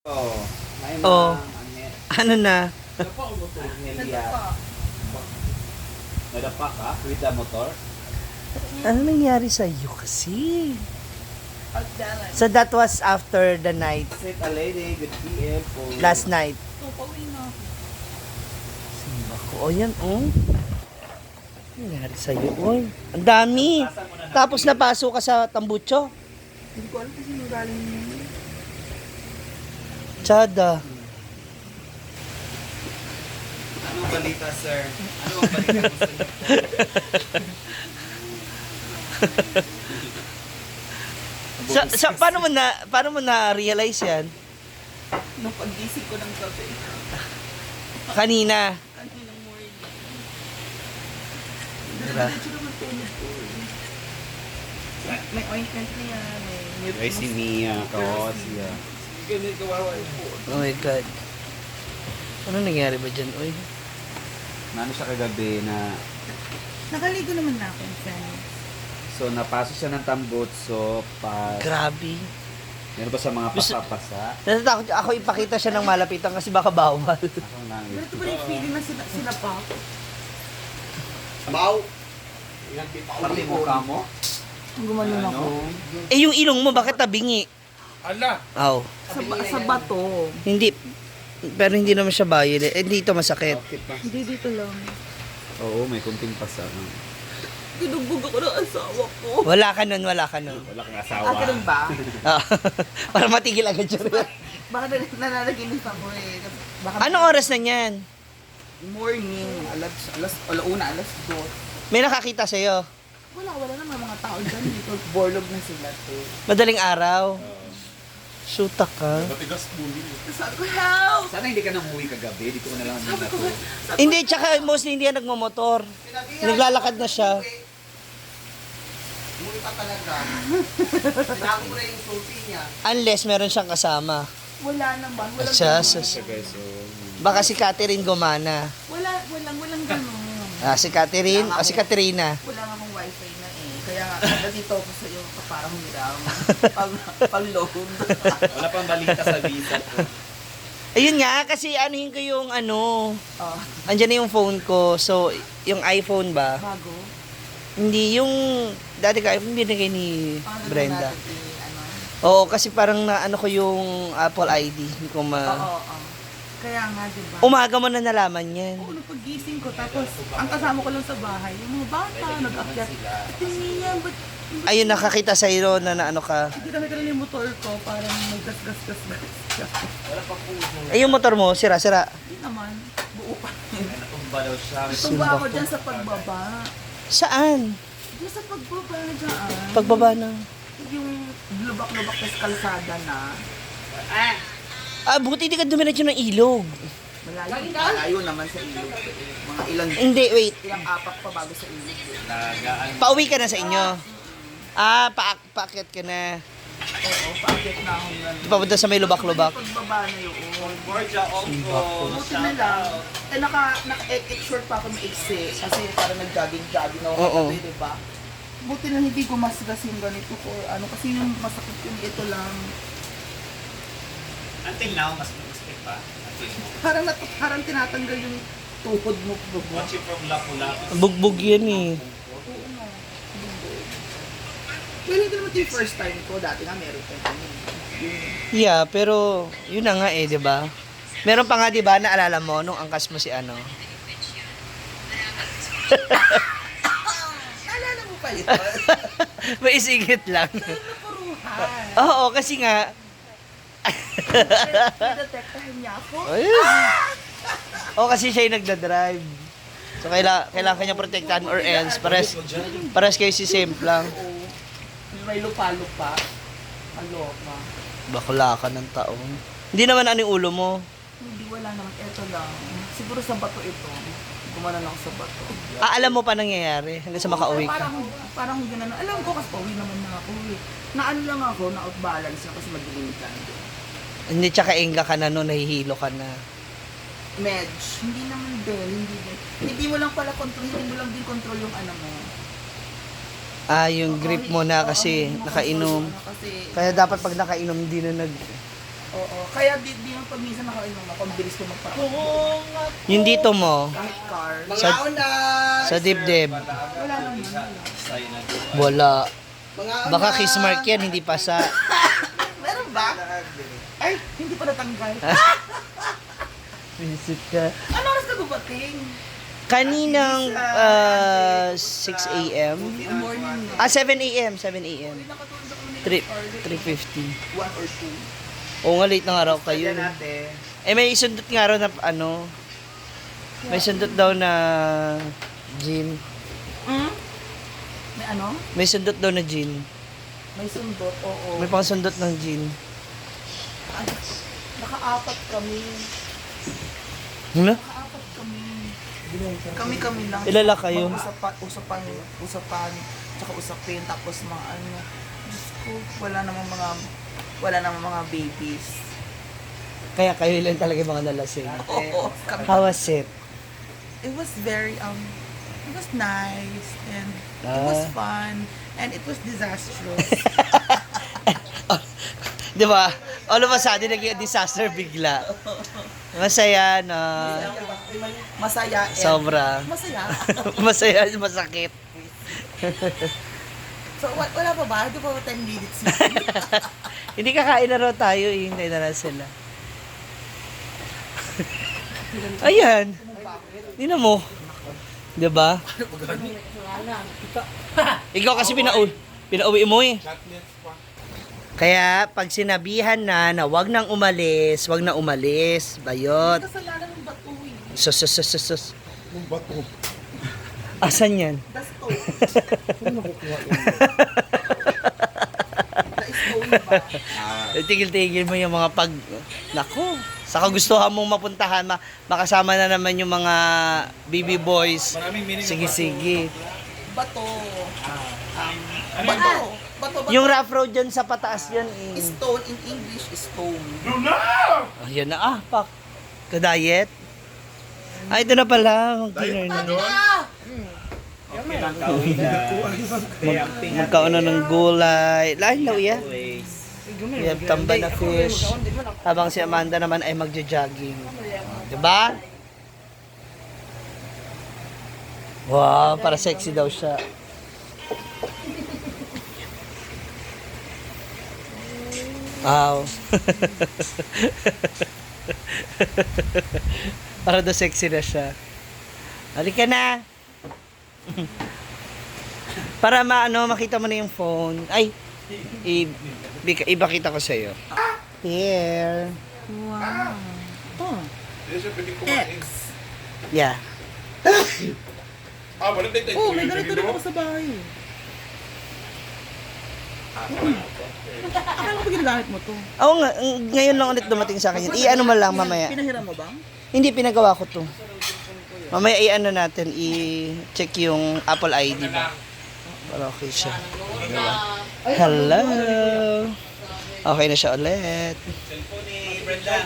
Oh, may Oh. Ano na? Nadapa ka with the motor? Ano nangyari sa iyo kasi? Pagdalan. So that was after the night, Sit a lady, good PM po. last night. So, pauwi na ako. Simba ko. O yan, oh. Ano nangyari sa iyo, oy? Ang dami. Tapos napasok ka sa tambucho. Hindi ko alam kung sino galing yun. Tsada. Anong balita, sir? Anong balita mo sa Paano mo na realize yan? Nung pag-isip ko ng gabi. Kanina. Kaninang morning. Diba? Diretso naman tulog ko. May ointment na yan. Ay, si Mia, kawas siya. Oh my God. Ano nangyari ba dyan, oy? Nano siya kagabi na, Nakaligo naman na ako, friend. so napasok siya ng tambutso pa, Grabe. meron ba sa mga Gusto- pasapasa? Natatakot ako ipakita siya ng malapitan kasi baka bawal. Ako nang Pero ito ba yung feeling na sila pa? pati mukha mo? Gumanon ako. Eh yung ilong mo, bakit tabingi? Ala! Aw. Sa bato. Hindi. Pero hindi naman siya violet. Eh, dito masakit. Okay pa. Hindi dito lang. Oo, may kunting pasa. Ginugbog ako ng asawa ko. Wala ka nun, wala ka nun. Wala kang asawa. Ganun ba? Ah, para matigil agad siya. Baka nananaginip ako eh. Baka Anong oras na yan? morning, alauna, alas 2. May nakakita sa'yo. Wala naman mga tao dyan dito. Borlog na sila to. Madaling araw. Shoota ka. Matigas po din. Sabi ko, help! Sana hindi ka nang umuwi kagabi, dito ko na lang Sabi ko, nato. Hindi, tsaka mostly hindi yan nagmamotor. Naglalakad na siya. Umuwi pa talaga. Tinago mo na yung sulti niya. Unless meron siyang kasama. wala naman. Walang Siya, ganun. So, baka si Catherine gumana. Walang ganun. Si Catherine o si Katrina. Wala nga akong wifi na eh. Kaya nga, kada dito ako sa iyo, parang humiram. Pag-load. wala pang balita sa visa ko. Ayun nga, kasi anuhin ko yung ano, Oh, andyan na yung phone ko. So, yung iPhone ba? bago. Hindi, yung dati ka iPhone binigay ni Paano Brenda. natin ano? Oo, kasi parang naano ko yung Apple ID. Hindi ko Oo. Kaya nga, di ba? Umaga mo na nalaman yan. Oo, nung pag-gising ko, tapos ang kasama ko lang sa bahay, yung mga bata, nag-akyat. Tingnan, ba't Ayun, nakakita sa iyo na ano ka. hindi kami ganun yung motor ko, parang may gas. Ay, yung motor mo, sira-sira. Hindi naman, buo pa. Natumba daw siya. Tumba ako dyan sa pagbaba. Saan? Diyan sa pagbaba dyan. Pagbaba ng... Yung lubak-lubak na kalsada na. Buti hindi ka dumiretso ng ilog. Malayo naman sa ilog. Mga Hindi, wait. ilang apak pa bago sa ilog. Lagaan. Pauwi ka na sa inyo. Paakyat ka na. Oo, paakyat na ako yan. Papunta sa may lubak-lubak. Pagbaba na yun. Borja Ongko. Buti na lang. Naka-short pa ako maiksi. Kasi parang nag-jogging ako Oo. kagabi, diba? Buti na hindi ko masgas yung ganito ko. Ano, kasi yung masakit yung ito lang. Until now, mas masakit pa. Until now. Parang tinatanggal yung tuhod mo. Watching from Lapu-Lapu. Bugbog yan eh. Oo nga. Well, hindi naman ito yung first time ko. Dati nga meron pa yun. Yeah, pero yun na nga eh, 'di ba? Meron pa nga 'di ba naalala mo nung angkas mo si ano? Naalala mo pa yun? May isingit lang. Napuruhan. Oo, kasi nga Nadetektahan niya ako. ay, kasi siya yung nagda-drive. So kailangan niya protektahan or else pares kayo si Simp lang. Oo. May lupa-lupa. Aloka. Bakla ka ng taong. Hindi naman ano yung ulo mo. Hindi, wala naman. Eto lang. Siguro sa bato ito. Gumanan ako sa bato. Alam mo pa nangyayari hanggang sa makauwi ka. Parang gano'n. Alam ko kasi pauwi naman na ako. Naano lang ako, na-out balance na kasi madilim ka. Hindi, tsaka enga ka na no, nahihilo ka na. Medj. Hindi naman din. Hindi mo lang pala control. Hindi mo lang din control yung ano mo. Yung grip mo na kasi Oo, hindi mo nakainom. control yung ano kasi Kaya dapat pag nakainom, hindi na Oo. Kaya di mo pag minsan nakainom ako, ang bilis ko magparako. Yung dito mo, Kahit car. sa, sa dibdib. Wala naman. Wala. Baka kiss mark yan, hindi pa sa... Meron ba? Ay, hindi pa natanggal. Visit ka. Ano oras ka dumating? Kaninang 6 a.m. Morning. 7 a.m. 7 a.m. 3:50. 1 or 2. Oo nga, late na nga raw kayo. natin. Eh, may sundot nga raw na ano. May sundot daw na gin. May ano? May sundot daw na gin. May sundot, oo. May pang sundot ng gin. Naka-apat kami. Ano? Naka-apat kami. Kami lang. Ilala kayo? Usapan, tsaka usapin, tapos mga ano. Diyos ko, wala namang mga babies. Kaya kayo lang talaga yung mga nalasing. Oo, kami. How was it? It was very, it was nice, and it was fun, and it was disastrous. Di ba? All of a sudden, naging disaster bigla. Masaya na. Masaya. And Sobra. Masaya. Masaya, masakit. So, wala pa ba? Ito pa 10 minutes na. Hindi kakain na raw tayo, hintay na lang sila. Ayan. Tingnan mo. Di ba? Ikaw kasi pinauwi mo eh. Kaya pag sinabihan na wag nang umalis, wag na umalis. Bayot. Kasalanan ng bato eh. Sus. Asan yan? Dasto. Na-stone ba? Tigil-tigil mo yung mga pag... Nako, sa kagustuhan mong mapuntahan, makasama na naman yung mga baby boys. Sige. Bato. Bato. Bato. Yung rough road dyan sa pataas yan eh. Stone in English is stone. Ayan na pak. Ka-diet? Ito na pala. Mag-dinner na. Magkaon na ng gulay. Lain daw iya. We have tamba na fish. Habang si Amanda naman ay magja-jogging. Diba? Wow, para sexy daw siya. Wow. Para daw sexy na siya. Halika na. Para makita mo na yung phone. Ay, ibakita ko sa'yo. Here. Wow. Oh. X. Yeah. Ah, wala tayo Oh, may ganito rin ako sa bahay. Akala ko ginagamit mo to. Oo nga, ngayon lang ulit dumating sa akin. I-ano mo lang mamaya. Pinahiram mo ba? Hindi, pinagawa ko to. Mamaya i-ano natin, i-check yung Apple ID ba. Para okay siya. Hello. Okay na siya ulit. Cellphone ni Brenda.